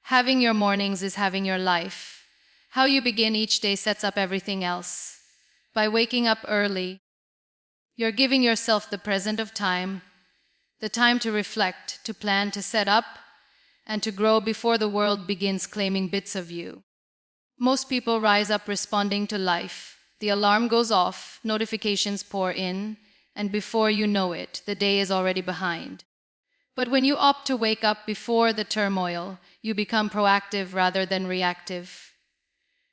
Having your mornings is having your life. How you begin each day sets up everything else. By waking up early, you're giving yourself the present of time, the time to reflect, to plan, to set up, and to grow before the world begins claiming bits of you. Most people rise up responding to life. The alarm goes off, notifications pour in, and before you know it, the day is already behind. But when you opt to wake up before the turmoil, you become proactive rather than reactive.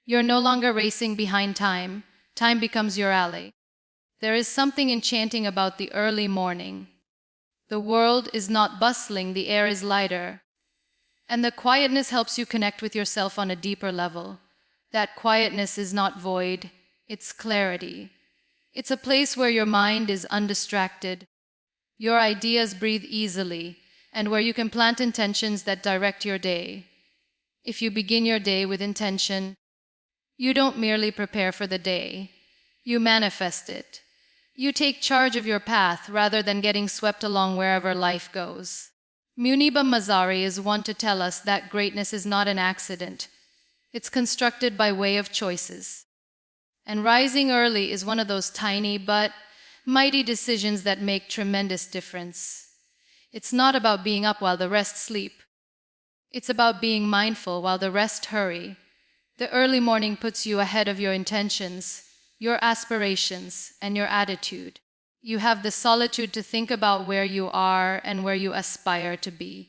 You're no longer racing behind time. Time becomes your ally. There is something enchanting about the early morning. The world is not bustling, the air is lighter. And the quietness helps you connect with yourself on a deeper level. That quietness is not void, it's clarity. It's a place where your mind is undistracted, your ideas breathe easily, and where you can plant intentions that direct your day. If you begin your day with intention, you don't merely prepare for the day, you manifest it. You take charge of your path rather than getting swept along wherever life goes. Muniba Mazari is one to tell us that greatness is not an accident. It's constructed by way of choices. And rising early is one of those tiny but mighty decisions that make tremendous difference. It's not about being up while the rest sleep. It's about being mindful while the rest hurry. The early morning puts you ahead of your intentions, your aspirations, and your attitude. You have the solitude to think about where you are and where you aspire to be.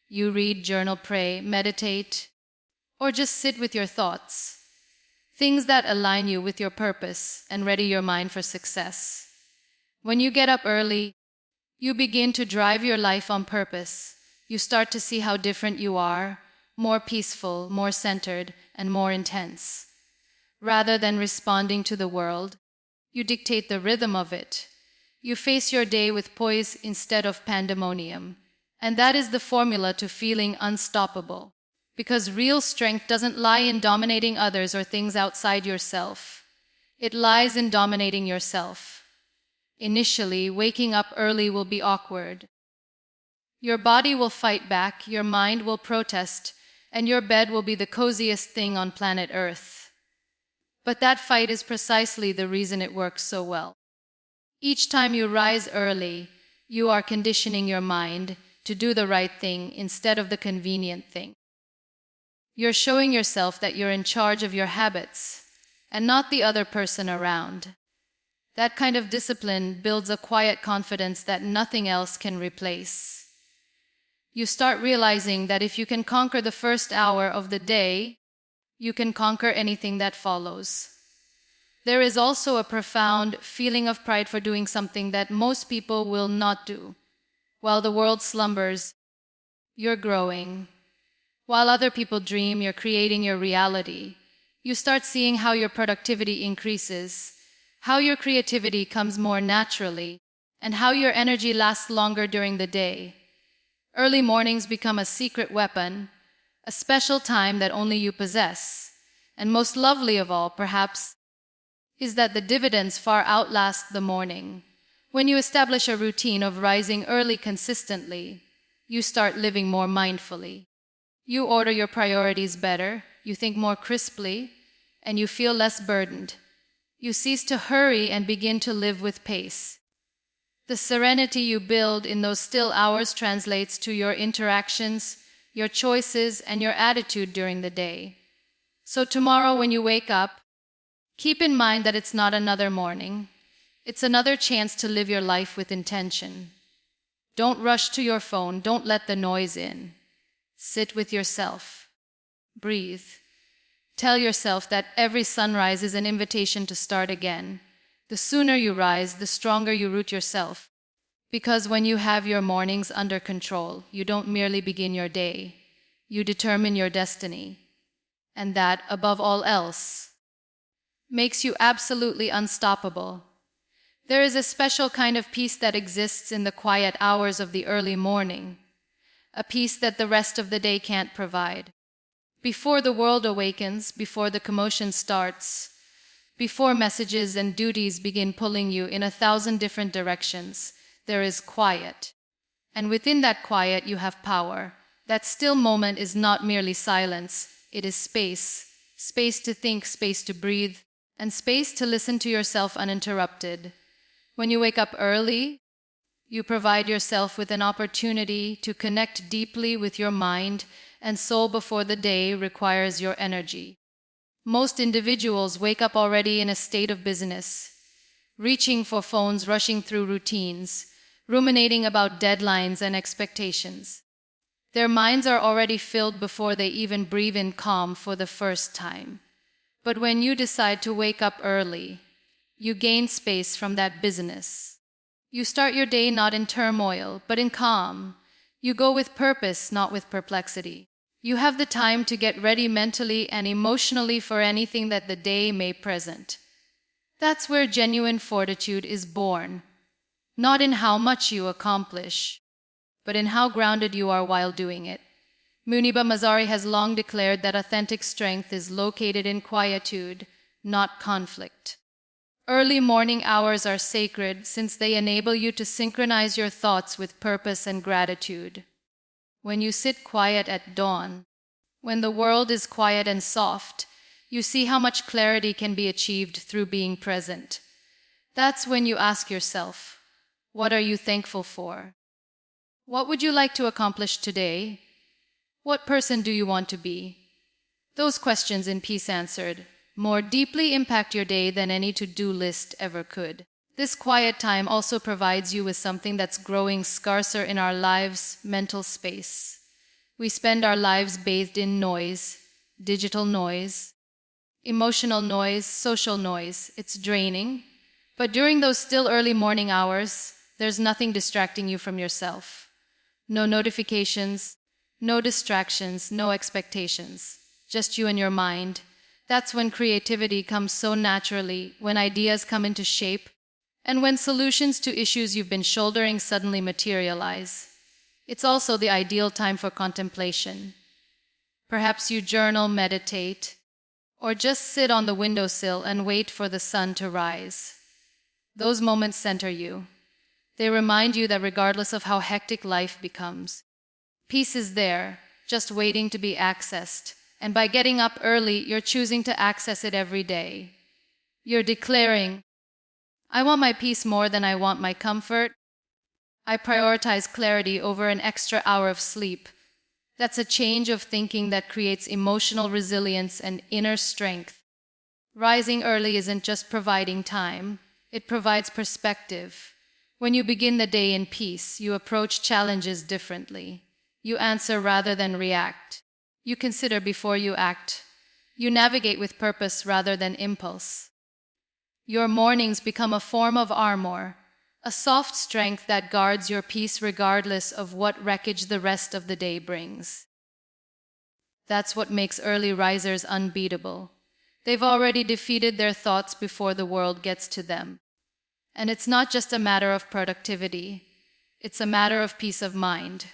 You read, journal, pray, meditate, or just sit with your thoughts. Things that align you with your purpose and ready your mind for success. When you get up early, you begin to drive your life on purpose. You start to see how different you are, more peaceful, more centered, and more intense. Rather than responding to the world, you dictate the rhythm of it. You face your day with poise instead of pandemonium. And that is the formula to feeling unstoppable. Because real strength doesn't lie in dominating others or things outside yourself. It lies in dominating yourself. Initially, waking up early will be awkward. Your body will fight back, your mind will protest, and your bed will be the coziest thing on planet Earth. But that fight is precisely the reason it works so well. Each time you rise early, you are conditioning your mind to do the right thing instead of the convenient thing. You're showing yourself that you're in charge of your habits and not the other person around. That kind of discipline builds a quiet confidence that nothing else can replace. You start realizing that if you can conquer the first hour of the day, you can conquer anything that follows. There is also a profound feeling of pride for doing something that most people will not do. While the world slumbers, you're growing. While other people dream, you're creating your reality. You start seeing how your productivity increases, how your creativity comes more naturally, and how your energy lasts longer during the day. Early mornings become a secret weapon, a special time that only you possess. And most lovely of all, perhaps, is that the dividends far outlast the morning. When you establish a routine of rising early consistently, you start living more mindfully. You order your priorities better, you think more crisply, and you feel less burdened. You cease to hurry and begin to live with pace. The serenity you build in those still hours translates to your interactions, your choices, and your attitude during the day. So tomorrow when you wake up, keep in mind that it's not another morning. It's another chance to live your life with intention. Don't rush to your phone, don't let the noise in. Sit with yourself. Breathe. Tell yourself that every sunrise is an invitation to start again. The sooner you rise, the stronger you root yourself. Because when you have your mornings under control, you don't merely begin your day, you determine your destiny. And that, above all else, makes you absolutely unstoppable. There is a special kind of peace that exists in the quiet hours of the early morning, a peace that the rest of the day can't provide. Before the world awakens, before the commotion starts, before messages and duties begin pulling you in 1,000 different directions, there is quiet. And within that quiet you have power, That still moment is not merely silence, it is space. Space to think, space to breathe, and space to listen to yourself uninterrupted. When you wake up early, you provide yourself with an opportunity to connect deeply with your mind and soul before the day requires your energy. Most individuals wake up already in a state of busyness, reaching for phones, rushing through routines, ruminating about deadlines and expectations. Their minds are already filled before they even breathe in calm for the first time. But when you decide to wake up early, you gain space from that busyness. You start your day not in turmoil, but in calm. You go with purpose, not with perplexity. You have the time to get ready mentally and emotionally for anything that the day may present. That's where genuine fortitude is born, not in how much you accomplish, but in how grounded you are while doing it. Muniba Mazari has long declared that authentic strength is located in quietude, not conflict. Early morning hours are sacred since they enable you to synchronize your thoughts with purpose and gratitude. When you sit quiet at dawn, when the world is quiet and soft, you see how much clarity can be achieved through being present. That's when you ask yourself, what are you thankful for? What would you like to accomplish today? What person do you want to be? Those questions in peace answered more deeply impact your day than any to-do list ever could. This quiet time also provides you with something that's growing scarcer in our lives: mental space. We spend our lives bathed in noise, digital noise, emotional noise, social noise. It's draining. But during those still early morning hours, there's nothing distracting you from yourself. No notifications, no distractions, no expectations. Just you and your mind. That's when creativity comes so naturally, when ideas come into shape, and when solutions to issues you've been shouldering suddenly materialize. It's also the ideal time for contemplation. Perhaps you journal, meditate, or just sit on the windowsill and wait for the sun to rise. Those moments center you. They remind you that regardless of how hectic life becomes, peace is there, just waiting to be accessed. And by getting up early, you're choosing to access it every day. You're declaring, I want my peace more than I want my comfort. I prioritize clarity over an extra hour of sleep. That's a change of thinking that creates emotional resilience and inner strength. Rising early isn't just providing time, it provides perspective. When you begin the day in peace, you approach challenges differently. You answer rather than react. You consider before you act. You navigate with purpose rather than impulse. Your mornings become a form of armor, a soft strength that guards your peace regardless of what wreckage the rest of the day brings. That's what makes early risers unbeatable. They've already defeated their thoughts before the world gets to them. And it's not just a matter of productivity, it's a matter of peace of mind.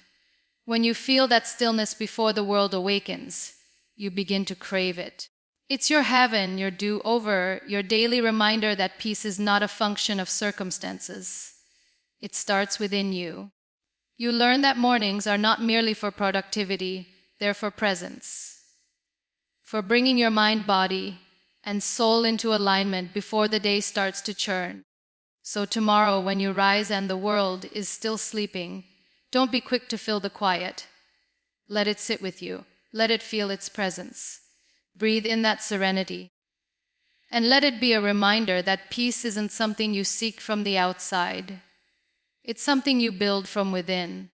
When you feel that stillness before the world awakens, you begin to crave it. It's your heaven, your do-over, your daily reminder that peace is not a function of circumstances. It starts within you. You learn that mornings are not merely for productivity, they're for presence. For bringing your mind, body, and soul into alignment before the day starts to churn. So tomorrow, when you rise and the world is still sleeping, don't be quick to fill the quiet. Let it sit with you. Let it feel its presence. Breathe in that serenity. And let it be a reminder that peace isn't something you seek from the outside. It's something you build from within.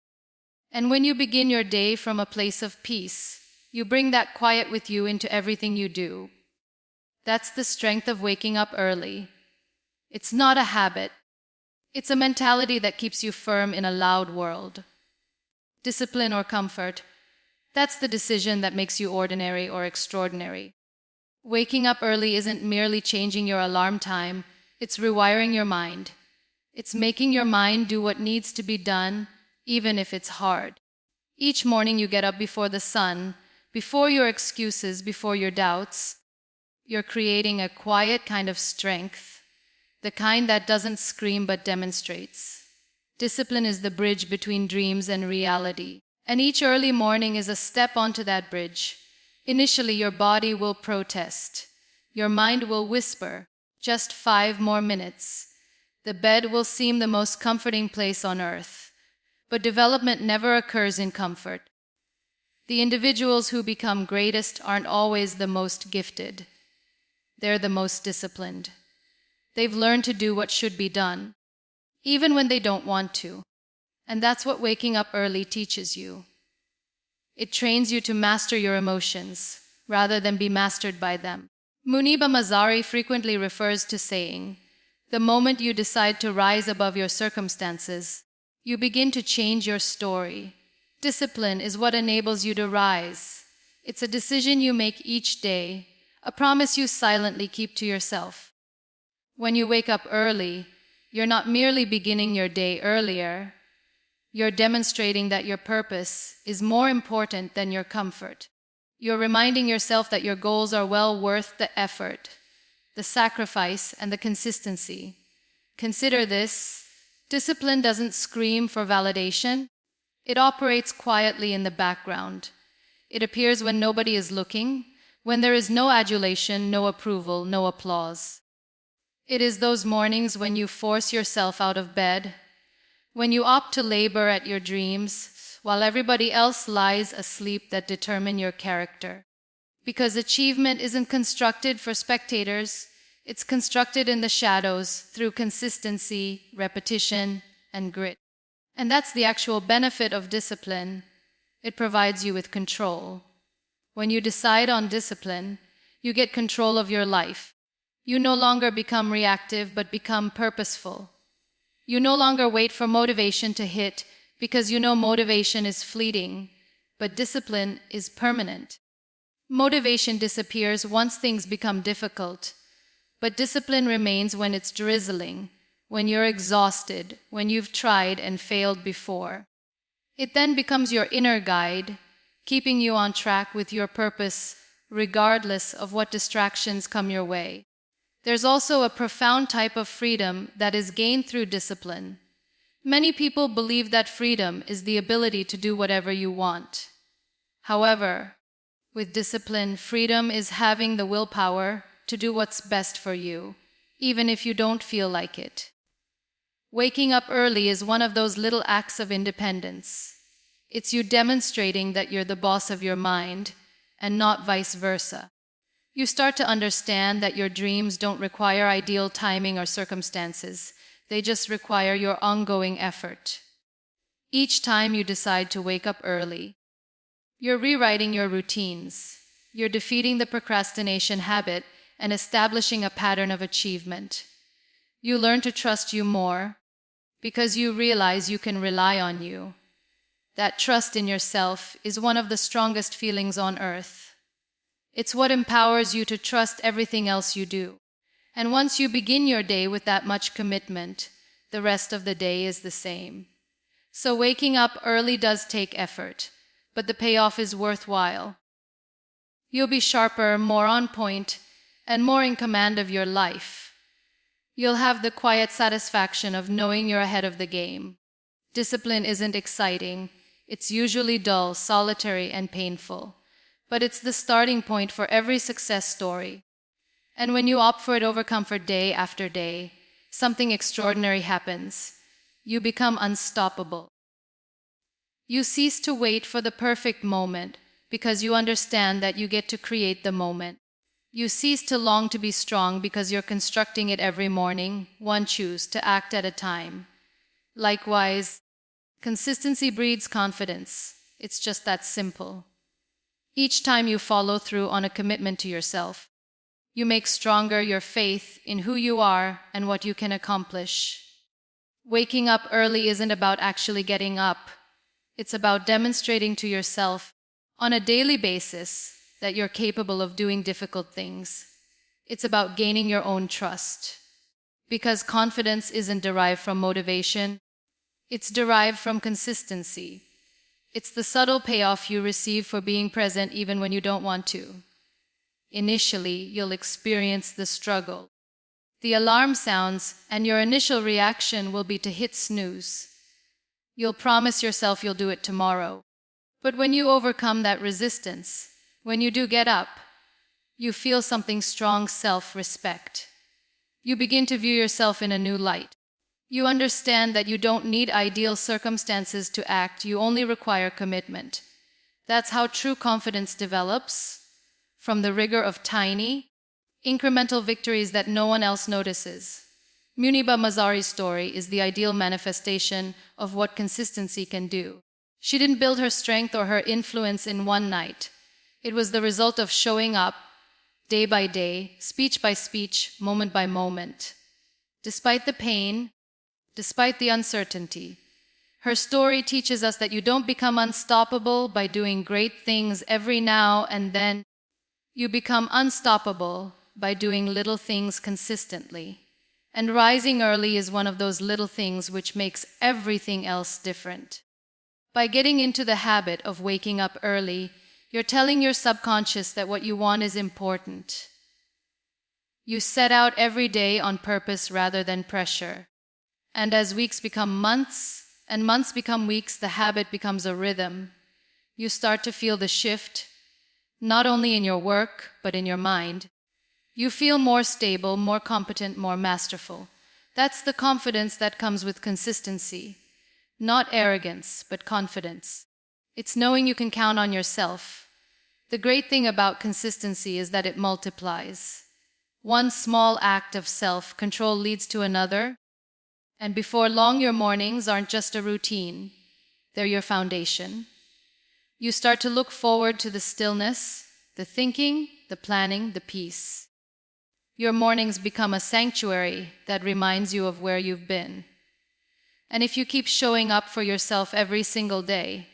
And when you begin your day from a place of peace, you bring that quiet with you into everything you do. That's the strength of waking up early. It's not a habit. It's a mentality that keeps you firm in a loud world. Discipline or comfort, that's the decision that makes you ordinary or extraordinary. Waking up early isn't merely changing your alarm time, it's rewiring your mind. It's making your mind do what needs to be done, even if it's hard. Each morning you get up before the sun, before your excuses, before your doubts. You're creating a quiet kind of strength. The kind that doesn't scream but demonstrates. Discipline is the bridge between dreams and reality. And each early morning is a step onto that bridge. Initially, your body will protest. Your mind will whisper, just 5 more minutes. The bed will seem the most comforting place on earth. But development never occurs in comfort. The individuals who become greatest aren't always the most gifted. They're the most disciplined. They've learned to do what should be done, even when they don't want to. And that's what waking up early teaches you. It trains you to master your emotions, rather than be mastered by them. Muniba Mazari frequently refers to saying, "The moment you decide to rise above your circumstances, you begin to change your story." Discipline is what enables you to rise. It's a decision you make each day, a promise you silently keep to yourself. When you wake up early, you're not merely beginning your day earlier. You're demonstrating that your purpose is more important than your comfort. You're reminding yourself that your goals are well worth the effort, the sacrifice, and the consistency. Consider this: discipline doesn't scream for validation. It operates quietly in the background. It appears when nobody is looking, when there is no adulation, no approval, no applause. It is those mornings when you force yourself out of bed, when you opt to labor at your dreams, while everybody else lies asleep, that determine your character. Because achievement isn't constructed for spectators, it's constructed in the shadows through consistency, repetition, and grit. And that's the actual benefit of discipline. It provides you with control. When you decide on discipline, you get control of your life. You no longer become reactive, but become purposeful. You no longer wait for motivation to hit, because you know motivation is fleeting, but discipline is permanent. Motivation disappears once things become difficult, but discipline remains when it's drizzling, when you're exhausted, when you've tried and failed before. It then becomes your inner guide, keeping you on track with your purpose, regardless of what distractions come your way. There's also a profound type of freedom that is gained through discipline. Many people believe that freedom is the ability to do whatever you want. However, with discipline, freedom is having the willpower to do what's best for you, even if you don't feel like it. Waking up early is one of those little acts of independence. It's you demonstrating that you're the boss of your mind, and not vice versa. You start to understand that your dreams don't require ideal timing or circumstances. They just require your ongoing effort. Each time you decide to wake up early, you're rewriting your routines. You're defeating the procrastination habit and establishing a pattern of achievement. You learn to trust you more because you realize you can rely on you. That trust in yourself is one of the strongest feelings on earth. It's what empowers you to trust everything else you do. And once you begin your day with that much commitment, the rest of the day is the same. So waking up early does take effort, but the payoff is worthwhile. You'll be sharper, more on point, and more in command of your life. You'll have the quiet satisfaction of knowing you're ahead of the game. Discipline isn't exciting. It's usually dull, solitary, and painful. But it's the starting point for every success story. And when you opt for it over comfort day after day, something extraordinary happens. You become unstoppable. You cease to wait for the perfect moment because you understand that you get to create the moment. You cease to long to be strong because you're constructing it every morning, one choose to act at a time. Likewise, consistency breeds confidence. It's just that simple. Each time you follow through on a commitment to yourself, you make stronger your faith in who you are and what you can accomplish. Waking up early isn't about actually getting up. It's about demonstrating to yourself on a daily basis that you're capable of doing difficult things. It's about gaining your own trust. Because confidence isn't derived from motivation, it's derived from consistency. It's the subtle payoff you receive for being present even when you don't want to. Initially, you'll experience the struggle. The alarm sounds, and your initial reaction will be to hit snooze. You'll promise yourself you'll do it tomorrow. But when you overcome that resistance, when you do get up, you feel something strong: self-respect. You begin to view yourself in a new light. You understand that you don't need ideal circumstances to act, you only require commitment. That's how true confidence develops, from the rigor of tiny, incremental victories that no one else notices. Muniba Mazari's story is the ideal manifestation of what consistency can do. She didn't build her strength or her influence in one night. It was the result of showing up, day by day, speech by speech, moment by moment. Despite the pain, despite the uncertainty, her story teaches us that you don't become unstoppable by doing great things every now and then. You become unstoppable by doing little things consistently. And rising early is one of those little things which makes everything else different. By getting into the habit of waking up early, you're telling your subconscious that what you want is important. You set out every day on purpose rather than pressure. And as weeks become months, and months become weeks, the habit becomes a rhythm. You start to feel the shift, not only in your work, but in your mind. You feel more stable, more competent, more masterful. That's the confidence that comes with consistency. Not arrogance, but confidence. It's knowing you can count on yourself. The great thing about consistency is that it multiplies. One small act of self-control leads to another, and before long your mornings aren't just a routine, they're your foundation. You start to look forward to the stillness, the thinking, the planning, the peace. Your mornings become a sanctuary that reminds you of where you've been. And if you keep showing up for yourself every single day,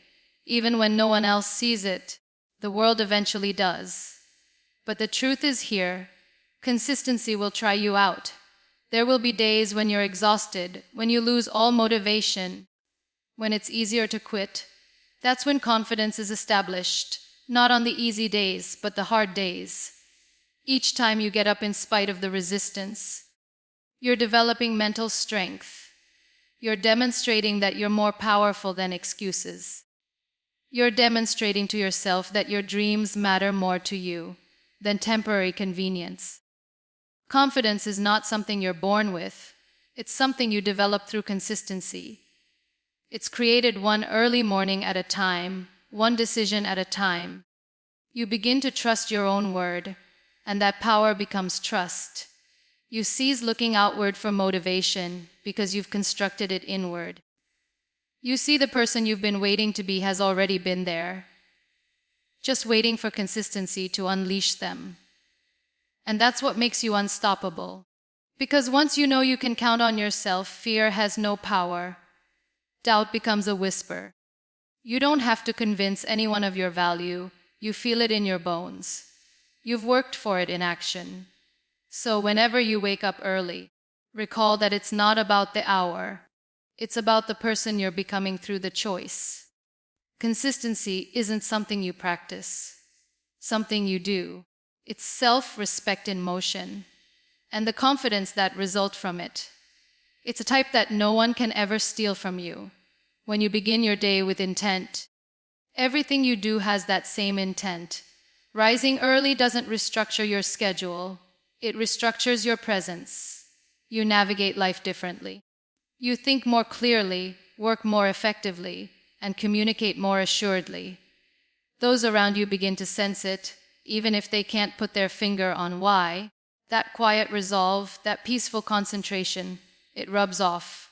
even when no one else sees it, the world eventually does. But the truth is here, consistency will try you out. There will be days when you're exhausted, when you lose all motivation, when it's easier to quit. That's when confidence is established, not on the easy days, but the hard days. Each time you get up in spite of the resistance, you're developing mental strength. You're demonstrating that you're more powerful than excuses. You're demonstrating to yourself that your dreams matter more to you than temporary convenience. Confidence is not something you're born with. It's something you develop through consistency. It's created one early morning at a time, one decision at a time. You begin to trust your own word, and that power becomes trust. You cease looking outward for motivation because you've constructed it inward. You see the person you've been waiting to be has already been there, just waiting for consistency to unleash them. And that's what makes you unstoppable. Because once you know you can count on yourself, fear has no power. Doubt becomes a whisper. You don't have to convince anyone of your value. You feel it in your bones. You've worked for it in action. So whenever you wake up early, recall that it's not about the hour. It's about the person you're becoming through the choice. Consistency isn't something you practice, something you do. It's self-respect in motion, and the confidence that results from it. It's a type that no one can ever steal from you. When you begin your day with intent, everything you do has that same intent. Rising early doesn't restructure your schedule. It restructures your presence. You navigate life differently. You think more clearly, work more effectively, and communicate more assuredly. Those around you begin to sense it, even if they can't put their finger on why. That quiet resolve, that peaceful concentration, it rubs off.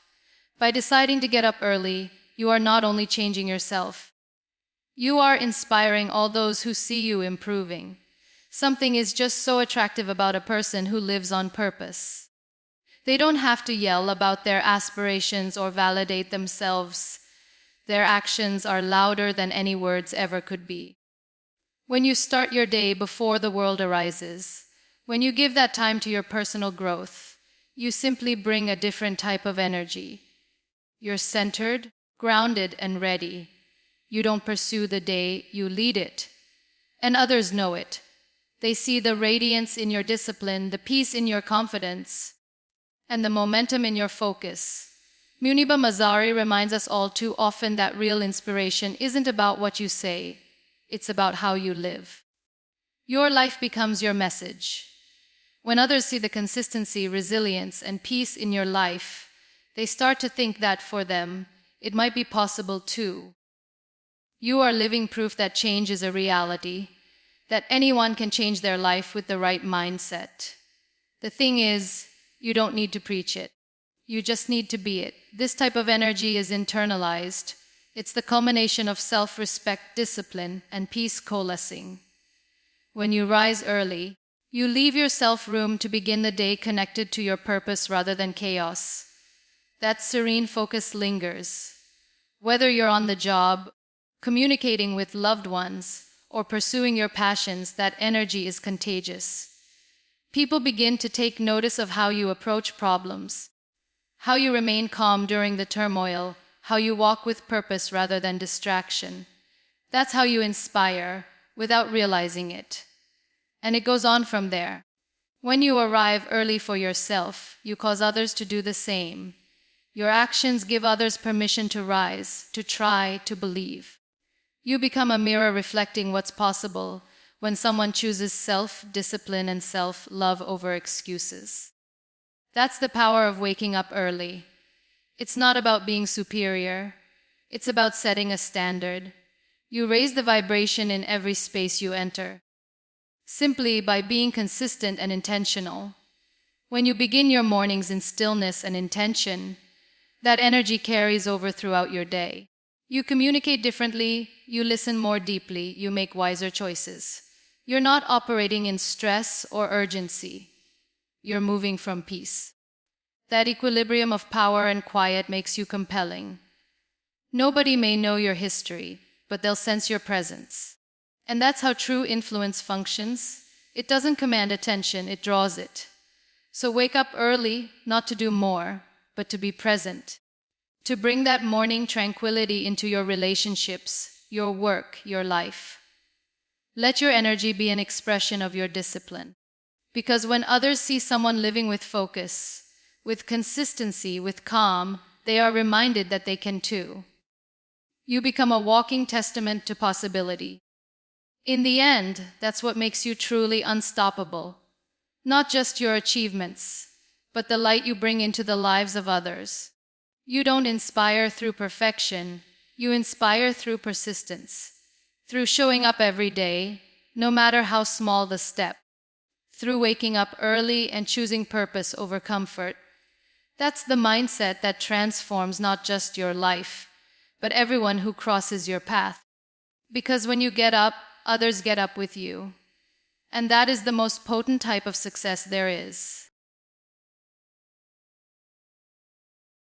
By deciding to get up early, you are not only changing yourself, you are inspiring all those who see you improving. Something is just so attractive about a person who lives on purpose. They don't have to yell about their aspirations or validate themselves. Their actions are louder than any words ever could be. When you start your day before the world arises, when you give that time to your personal growth, you simply bring a different type of energy. You're centered, grounded, and ready. You don't pursue the day, you lead it. And others know it. They see the radiance in your discipline, the peace in your confidence, and the momentum in your focus. Muniba Mazari reminds us all too often that real inspiration isn't about what you say, it's about how you live. Your life becomes your message. When others see the consistency, resilience, and peace in your life, they start to think that for them, it might be possible too. You are living proof that change is a reality, that anyone can change their life with the right mindset. The thing is, you don't need to preach it. You just need to be it. This type of energy is internalized. It's the culmination of self-respect, discipline, and peace coalescing. When you rise early, you leave yourself room to begin the day connected to your purpose rather than chaos. That serene focus lingers. Whether you're on the job, communicating with loved ones, or pursuing your passions, that energy is contagious. People begin to take notice of how you approach problems, how you remain calm during the turmoil, how you walk with purpose rather than distraction. That's how you inspire without realizing it. And it goes on from there. When you arrive early for yourself, you cause others to do the same. Your actions give others permission to rise, to try, to believe. You become a mirror reflecting what's possible when someone chooses self-discipline and self-love over excuses. That's the power of waking up early. It's not about being superior. It's about setting a standard. You raise the vibration in every space you enter, simply by being consistent and intentional. When you begin your mornings in stillness and intention, that energy carries over throughout your day. You communicate differently, you listen more deeply, you make wiser choices. You're not operating in stress or urgency. You're moving from peace. That equilibrium of power and quiet makes you compelling. Nobody may know your history, but they'll sense your presence. And that's how true influence functions. It doesn't command attention, it draws it. So wake up early, not to do more, but to be present. To bring that morning tranquility into your relationships, your work, your life. Let your energy be an expression of your discipline. Because when others see someone living with focus, with consistency, with calm, they are reminded that they can too. You become a walking testament to possibility. In the end, that's what makes you truly unstoppable. Not just your achievements, but the light you bring into the lives of others. You don't inspire through perfection, you inspire through persistence. Through showing up every day, no matter how small the step. Through waking up early and choosing purpose over comfort. That's the mindset that transforms not just your life, but everyone who crosses your path. Because when you get up, others get up with you. And that is the most potent type of success there is.